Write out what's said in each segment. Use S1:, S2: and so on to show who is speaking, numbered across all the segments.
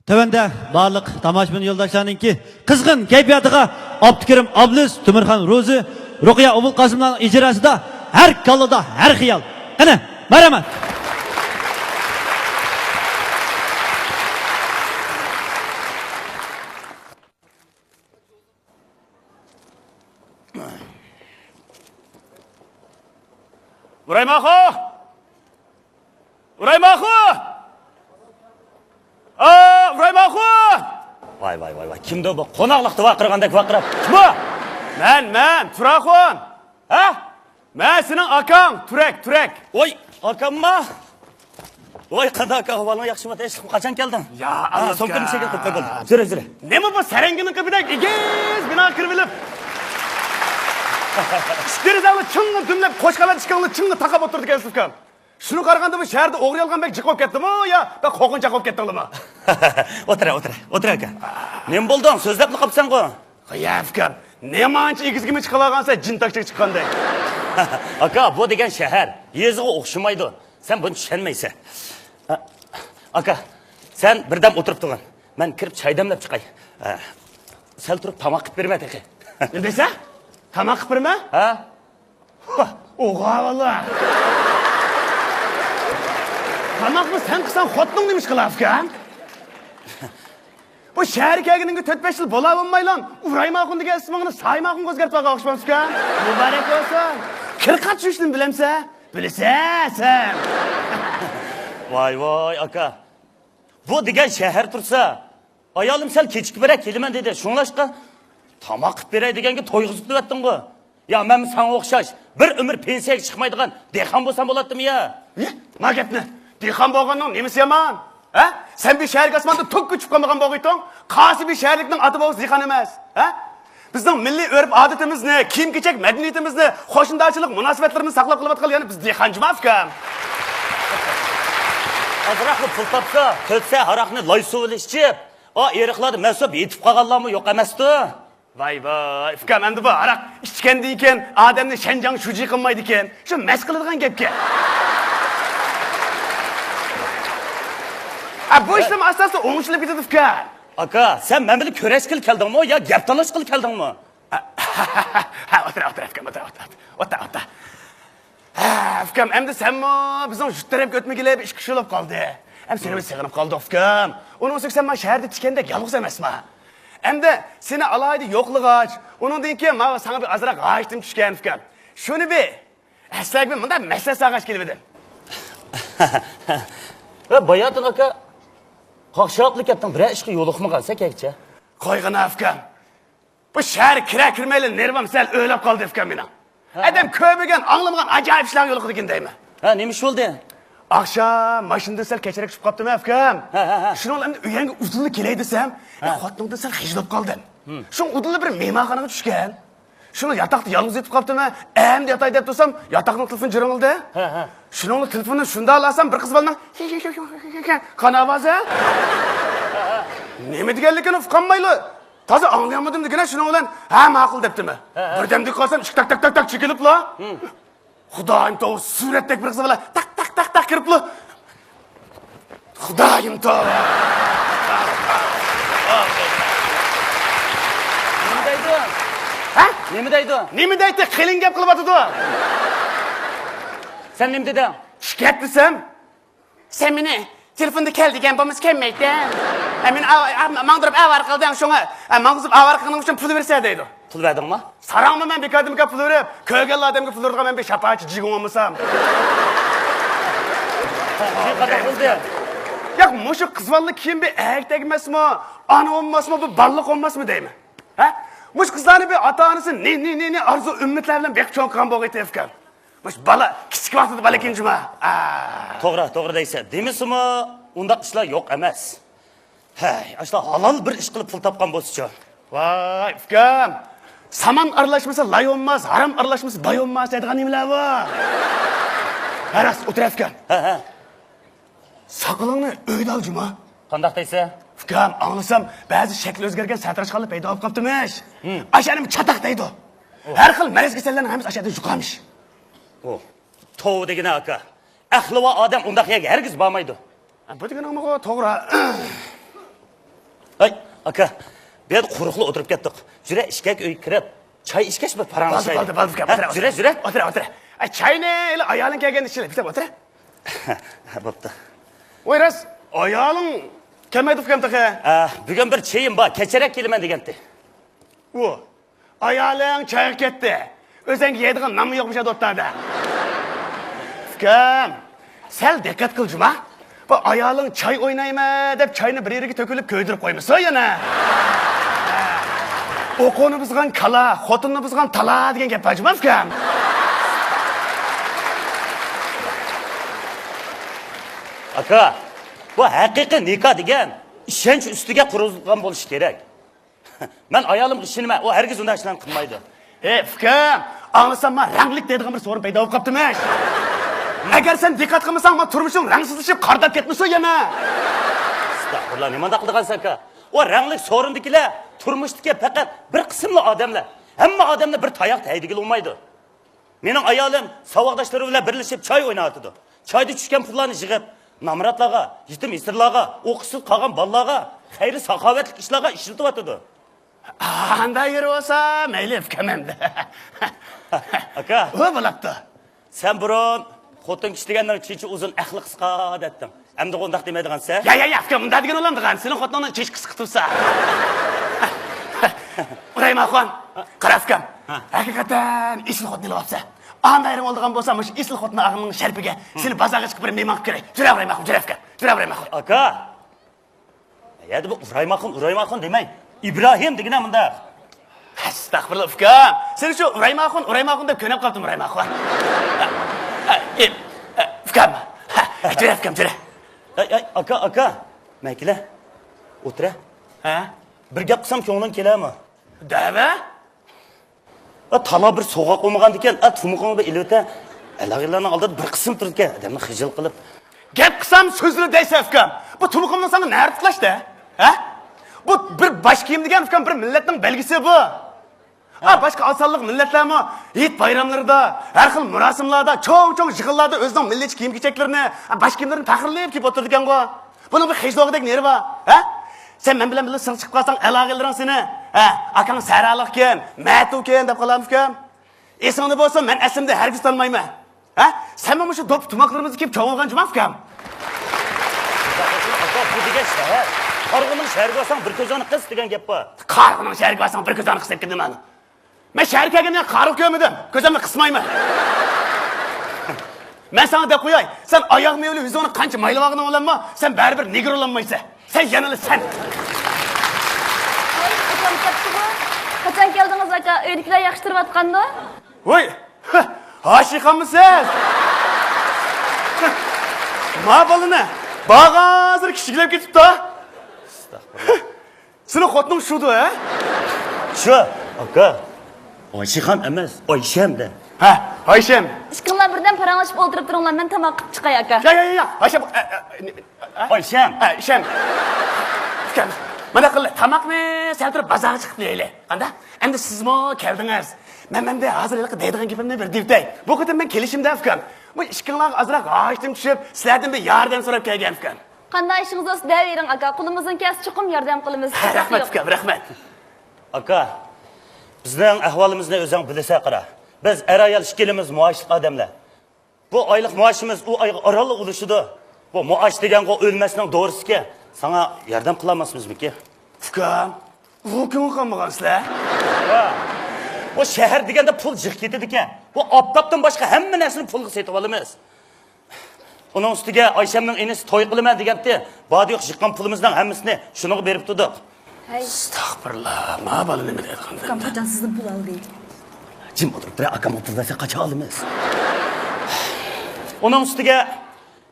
S1: Tövende barlıq tamaşbın yoldaşlarınki kızgın keyfiyatıga Abdükerim Ablis, Tümirhan Ruzi, Rukiya Obul Kasım'dan icrasida her kalıda her hiyal. Qani, marhamat.
S2: Uraymaxu! Uraymaxu! Uraymaxu! Vay. Kimdi bu? Qonaqlıqda vaqirgandek vaqirab. Kim bu? Men, Turaxun. Ha? Men senin akang, Turek. Oy, akamma. Oy, qada aka, ahvalın yaxşımı eşim qachon kelding?
S1: Ya Allah.
S2: So'ngkim chega qilib qo'ydim. Jura. Nima bu sarangini qilibdak? Egiz bina kirib olib. Derizalı çıngı dümlep koşkalar çıkanlı çıngı takap oturdu gelsin. Şunu qaraganda bu şehirde o'g'ri olgan bek jiqib ketdimi yo ben qo'rqincha qolib ketdingmi?
S3: O'tir aka. Nima bo'lding? So'zlab qolibsan ku.
S2: Ya fikam, nemancha egizgimi chiqalagansa jin takchik chiqqanday.
S3: Aka, bu degan shahar yeziga o'xshamaydi. Sen buni tushunmaysan. Aka, sen birdam o'tirib turgin. Men kirib choy damlab chiqay. Sal turib tamoq qilib berma aka.
S2: Ne desa? Tamoq qilib berma?
S3: Ha?
S2: Oha valla. Tamoq mı sen qilsan xotning nima ish qilafkan? Bu shahar kelganiga 4-5 yil bo'la olmaylan. Uraymaxun degan ismingni Saymaxun o'zgartirib qo'ymoqchisan. Muborak bo'lsin. Kirqat tushishni bilamsa? Bilasan.
S3: Voy aka. Bu degan shahar tursa, ayolim sal kechikib berak kelaman dedi. Shunglashqa tamoq qilib beray deganga to'yg'izib deyapting-ku. Ya men sana o'xshash bir umr pensiyaga chiqmaydigan dehqon bo'lsam bo'ladimi ya?
S2: Nima gapni? Dehqon bo'lganning nimasi yomon? Ha? Sen bir şehir kasmanda tok küçük kalmagan bo'g'iyting, qaysi bir şehirlikning ati bo'lsa dehqon emas. Ha? Bizning milliy urf odatimizni, kiyim-kechak madaniyatimizni, qo'shnichilik munosabatlarimizni saqlab qolayotgan yani biz dehqonchi mafkam.
S3: Azroqni pul topsa, to'tsa haraqni loy suv ichib, o eriqlarni masub yetib qolganlarmi yo'q emasdi?
S2: Vay, fikam endi bu araq ichgandan keyin odamni shanjang shuji qilmaydi ekan. Shu mas qiladigan gapga. Bu ishlar asosida o'ngishilib ketadi fikam.
S3: Aka, sen men bilan ko'rash qil keldingmi yo gap talash qil keldingmi?
S2: Ha, o'tir, fikam, o'tir. Fikam, endi senmi bizning shu tarafga o'tmay kelib ish kishilib qoldi. Hem seni bir sig'inib qoldik fikam. Onun için sen men shaharda tikandek yolg'iz emasman. Endi seni alayda yo'qlig'ach, uningdan keyin men sana bir azroq g'ashtim tushgan fikam. Shuni bir aslak bir bunda masala sag'ash kelib edim.
S3: Bayatın aka qaqshoqlik etding, bir ishga yo'liqmagansa kekcha.
S2: Qo'yg'in fikam. Bu shahar kirmayli nervam sal o'ylab qoldi fikam meni. Adam ko'rmagan, anglamagan ajoyib ishlar yo'liqdi ekan deyman.
S3: Ha, nima ish bo'ldi?
S2: Akşam maşında sel keçerek çıkıp kaptım efkem. Şunu hem de üyenge uzunlu keley desem, xotningda sel hijlab qoldim. Şunu uzunlu bir mehmonxonaga tushgan. Şunu yatakta yalnız yetib qoldim. Endi yatay deb tursam, yatakning telefoni jiringildi. Şuningni telefonini shunda olasam, bir qiz bilan qana ovozi. Nima deganligini uqolmayli. Toza anglayolmadim degana shuning bilan ha ma'qul debdimi. Birdamda qolsam, tak chekilibla. Xudoyim to suratdek bir qiz bilan tak kiribli. Xudoyim to.
S3: Nima deydi?
S2: Ha?
S3: Nima deydi?
S2: Nima deydi? Qilin gap qilib atadi.
S3: Sen nima deding?
S2: Shikayat desam, sen meni telefonda kel degan bo'lmas kelmaydi. Men mangdirib avar qildim shunga. Mangdirib avar qilganim uchun pul bersa deydi.
S3: Pul verdingmi?
S2: Sarangmi men bekadimga pul berib, ko'rgan odamga pul bergan men bir shapachi jig'im olmasam.
S3: Qanday bo'ldi?
S2: Yo'q, mushu qizvalli kiyim bir erkak emasmi? Ana olmasmi, bu balliq olmasmi deyman. Ha? Mush qizlarni bir ota-onasi ne arzu umidlar bilan bekib cho'nqan bo'g'aydi efkan. Mush bala kichik vaqtida bala kinjima.
S3: To'g'ri deysan. Demisimi, undaq ishlar yo'q emas. Hay, ashla halol bir ish qilib pul topgan bo'lsa-chi.
S2: Vay, fikam. Saman aralashmasa lay olmas, haram aralashmasa bay olmas deydigan nimalar bor. Haras o'tirafkan.
S3: Ha.
S2: Saqalingni uyda oljima.
S3: Qanday deysan?
S2: Fikam, anglasam, ba'zi shakli o'zgargan satrashqalar paydo bo'lib qoptimish. Ashanim chataq deydi. Har xil maraz kasallarning hammasi ashada yuqamish.
S3: Tov degan aka. Ahli va odam undaq yerga hargiz bormaydi.
S2: Bu degan nima to'g'ri.
S3: Ay, aka, ben quruqli o'tirib ketdik. Jura ishkak uy kirib, choy ichkash bir paranglashaylik.
S2: Bo'ldi.
S3: Jura.
S2: O'tir. Chayni ayoling kelgan ishlar, bitta o'tir.
S3: Bo'pti.
S2: O'yras, ayoling kelmaydi ukam taqa.
S3: Bugun bir chayim bor, kechirib kelaman degandi.
S2: U ayoling choyga ketdi. O'zingga yeydigan nonmi yo'q o'sha o'tlarda. Ukam, sal diqqat qil juma. Bu ayoling choy o'ynaymi deb choyni bir yeriga to'kilib ko'ydirib qo'ymasa yana. O'qoni buzgan kala, xotinni buzgan tala degan gap bor ukam.
S3: Aka, bu haqiqiy nikoh degan ishonch ustiga qurilgan bo'lishi kerak. Men ayolim ishonma, u hargiz unday ishlarni qilmaydi.
S2: Ukam, anglasam men ranglik deydigan bir so'rin paydo bo'lib qoptimi? Agar sen diqqat qilmasang, men turmushim rangsizlashib, qardab ketmasa yana.
S3: Astag'firullah, nima qilgansan aka? O ranglik so'rindikilar turmushdagi faqat bir qismli odamlar. Hamma odamni bir tayoq taydiga olmaydi. Mening ayolim savodoshlari bilan birlashib choy o'ynatdi. Choyda tushgan pullarni yig'ib, namratlarga, yetim isirlarga, o'qishsiz qolgan bolalarga, xayri saxovatli ishlarga ishlatyapti.
S2: Qanday yeri bo'lsa, mayli ukamda.
S3: Aka,
S2: o bo'libdi.
S3: Sen burun xotin kishi degandan chechi uzun ahli qisqa deding. Endi qo'ndaq demaydigansan?
S2: Ya, ukam unda degan olamdigan. Sening xotiningni chechi qisqa tursa. Uraymaxon, qara ukam. Haqiqatan isl xotinni olsa. Anday yerim oldigan bo'lsa, mush isl xotinning ag'inining sharpiga seni bozorga chiqib bir mehmon kerak. Jura Uraymaxon, jura ukam. Jura Uraymaxon.
S3: Aka. Ya bu Uraymaxon demay. İbrahim degina bunda.
S2: Astagfirullah ukam. Sen shu Uraymaxon deb ko'nab qoldim Uraymaxon. Ukam. Jura ukam, jura.
S3: Ay, aka. Makila. O'tira. Bir gap qilsam ko'ngling keladimi?
S2: Dava?
S3: Tala bir so'g'oq olmagan ekan, tumuqingni ilota. Alag'illarning oldida bir qism turdi ekan, odamni xijil qilib.
S2: Gap qilsam so'zli deysa ukam. Bu tumuqimni sana nari tiklashdi? Bu bir bosh kiyim degan ukam bir millatning belgisi bu. Başka asallık milletlerimi Yiğit bayramlarida, her xil murasimlarda, çoğun yig'inlarda o'zining millatchi kiyim-kechaklarni, bosh kiyimlarini faxrlayib kiyib o'tirgan bu. Buning bir hijlog'idek neri bor? Sen men bilan birga chiqib qolsang, aloqalaring seni, akang saraliq ekan, ma'tuken deb qolam ukam. Esingda bo'lsa, men aslimda hargiz tanmayman. Sen mana shu dop tumoqlarimizni kiyib cho'g'ilgan juma ukam.
S3: Bu degan shahar. Qarg'uning shahriga bo'lsang, bir ko'zani qiz degan gap bor.
S2: Qarg'uning shahriga bo'lsang, bir ko'zani qiz deb keldim. Men shaharga kelganda qarg'u ko'rmadim. Ko'zimni qismayman. Men sana deb qo'yay, sen oyoq mevli yuzini qancha maylavog'ini olamma, sen baribir negr olanmaysan. Sen yanılı sen.
S4: Qachon keldingiz aka? Uydagilar yaxshirib-atqanda?
S2: Voy, oshiqamisiz? Ma bolini, bag'azir kishilab ketibdi. Astagfirullah. Seni xotining shudu,
S3: Shu, aka. Oyshiqam emas, Oyshamda.
S2: Oyshem.
S4: Ishqillar birdan paranglashib o'ltirib turinglar, men tamoq qilib chiqay aka.
S2: Ya. Oyshem.
S3: Oyshem.
S2: Oyshem. Mana qil, tamoqni sen turib bozorga chiqib deyli. Qanda? Endi sizmi keldingiz? Menda hozirlik deydigan gapimni bir debday. Bu qatam men kelishimda ukam. Bu ishqinglar azroq g'ashtim tushib, sizlardan bir yordam so'rab kelgan ukam.
S4: Qanday ishingiz bo'lsa deyvering aka, qo'limizdan kelsa chuqum yordam qilamiz.
S2: Rahmat ukam, rahmat.
S3: Aka, bizning ahvolimizni o'zing bilasan qara. Biz ayol ishkilimiz muoshliq odamlar. Bu oylik muoshimiz u oyga oraliq ulashidi. Bu muosh deganga o'lmasning to'g'risiga sana yordam qilamasmizmi-ki?
S2: Ukam, bu kim qilmaysizlar?
S3: Bu shahar deganda pul jiq ketadi ekan. Bu optopdan boshqa hamma narsani pulga sotib olamiz. Uning ustiga Oyshamning enasi to'y qilaman deganda, bodi yo'q jiqqan pulimizdan hammasini shuniga berib turdik.
S2: Astagfirullah, ma bola nima deyotgan?
S4: Ukam qachon sizni pul oldi?
S3: Jim o'tirib tura, akam pul bersa qachon olamiz? Uning ustiga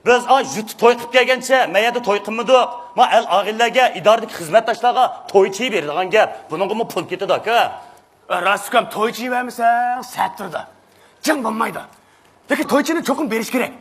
S3: biz yutib to'y qilib kelgancha, mayada to'y qilmadik. Ma al og'illarga, idoradagi xizmatdoshlarga to'ychi beradigan gap. Buningga pul ketadi aka.
S2: Raskam to'ychi vermisan, sattirdi. Jim bo'lmaydi. Lekin to'ychini cho'qim berish kerak.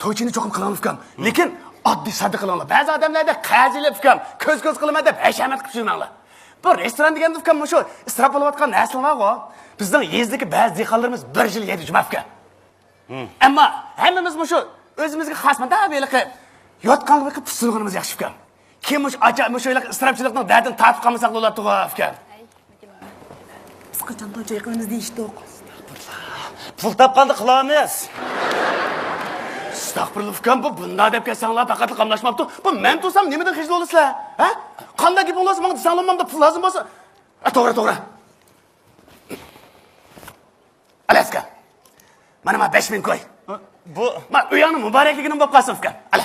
S2: To'ychini cho'qim qilamiz ukam. Lekin oddiy sadiq qilinglar. Ba'zi odamlarda qazilib ukam, ko'z qilma deb hashamat qilib yurmanglar. Bu restoran deganda ukam shu isrof bo'layotgan narsalar-ku. Bizning yezdagi ba'zi dehqonlarimiz bir yil yeydi jumafka. Ammo hammamiz shu o'zimizga xos manda beliqib yotqanlikka pusulg'inimiz yaxshi ukam. Kim şöyle ıstırapçılıktan derdin tatip kalmasak da olardı ukam.
S5: Biz kaçan toy çayqımız deyişdik.
S3: Pul tapqandı qilamiz.
S2: Estağfurullah ukam, bu bunda dep kelsanlar faqat qamlashmapti. Bu men tursam nimadan xijil olasizlar? Ha? Qanday gap bo'lsa, menga desanlamamda pul lazım bo'lsa. To'g'ri. Alaska. Mana 5000 koy.
S3: Bu
S2: Ma uyani muborakligini bo'lib qolsin ukam. Ala.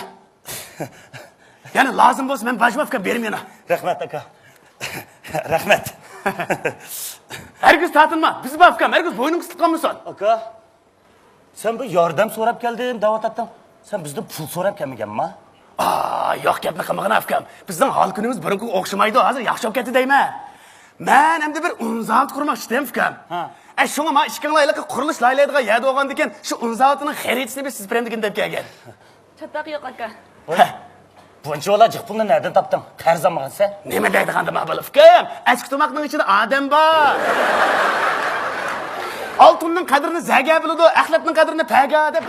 S2: Yani lazım bo'lsa men bajma ukam berim yana.
S3: rahmat aka. Rahmat.
S2: Herkes tatınma. Biz bak ukam, herkes boynun kısıtlı kalmışsın.
S3: Aka. Sen bu yardım so'rab keldin, da'vat etding. Sen bizden pul so'rab kelmaganmi?
S2: Yo'q gapni qilmag'in ukam. Bizning hol kunimiz biringa o'xshamaydi. Hozir yaxshi olib ketdi deyman. Men endi bir unzavt qurmoqchi edim ukam. Shunga men 2 oylik qurilish laylaydigan yerda bo'lgandan keyin shu unzavtning xaridchisi siz bilan degan deb kelgan.
S4: Çatak yok aka.
S3: Buncha olajıq pulni nereden topding? Qarz olmagansa?
S2: Nima deydiganda ma'qul ukam? Eski tomoqning ichida odam bor. Oltinning qadrini zaga biladi, axlatning qadrini paga deb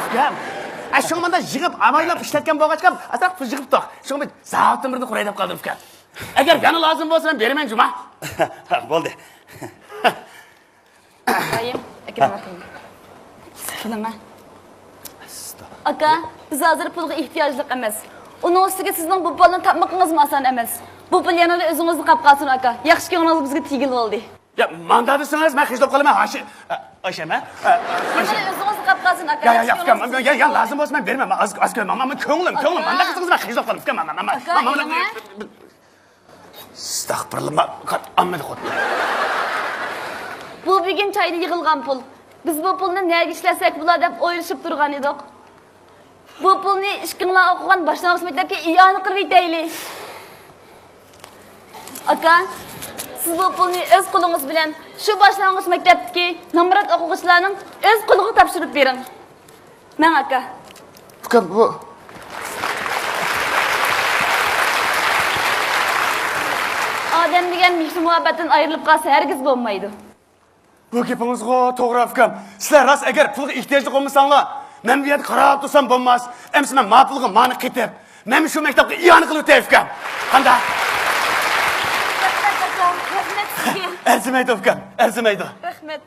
S2: ukam. Shunga menda yig'ib, amaylab ishlatgan bo'lg'achqa, asraq pul yig'ib toq. Shunga bir zavtni birini quray deb qoldim ukam. Agar yana lozim bo'lsa men beraman juma.
S3: Bo'ldi.
S4: Bayım. Ekrem bakayım. Sakınama. Aka, biz hazır pulga ihtiyaclık emas. Onun üstüge sizden bu pulni tapmaqınız mı asan emas? Bu pul yanada özünüzni qap qalsın aka. Yaxshi ko'nglingiz bizga tegil bo'ldi.
S2: Ya manda desangiz men xijlab qolaman. Oshama.
S4: Yanada özünüzni qap qalsın aka.
S2: Ya ukam, ya lazım bo'lsa men beraman. Az ko'yman. Men ko'nglim. Manda qilsangiz men xijlab qolaman ukam. Estağfurullah. Amma qot.
S4: Bu bugün çayda yığılgan pul. Biz bu pulni nereye işlesek bular deb o'ylashib turgan edik. Bu pulni ishqinglar o'qigan boshlang'ich maktabga iyoni qilib yetaylik. Aka, siz bu pulni o'z qo'lingiz bilan shu boshlang'ich maktabdagi nomrod o'quvchilarning o'z qo'liga topshirib bering. Men aka.
S2: Ukam bu
S4: Odam degan mehr muhabbatdan ayrilib qolsa hargiz bo'lmaydi.
S2: Bu gapingizga to'g'ri ukam. Sizlar rost agar pulga ehtiyojli bo'lmasanglar, men bu yerda qarab tursam bo'lmas. Endi men ma'qulga mani ketib, men shu maktabga iyoni qilib o'tay ukam. Qanday?
S4: Rahmat aka, rahmat sizga.
S2: Arzimaydi ukam, arzimaydi.
S4: Rahmat.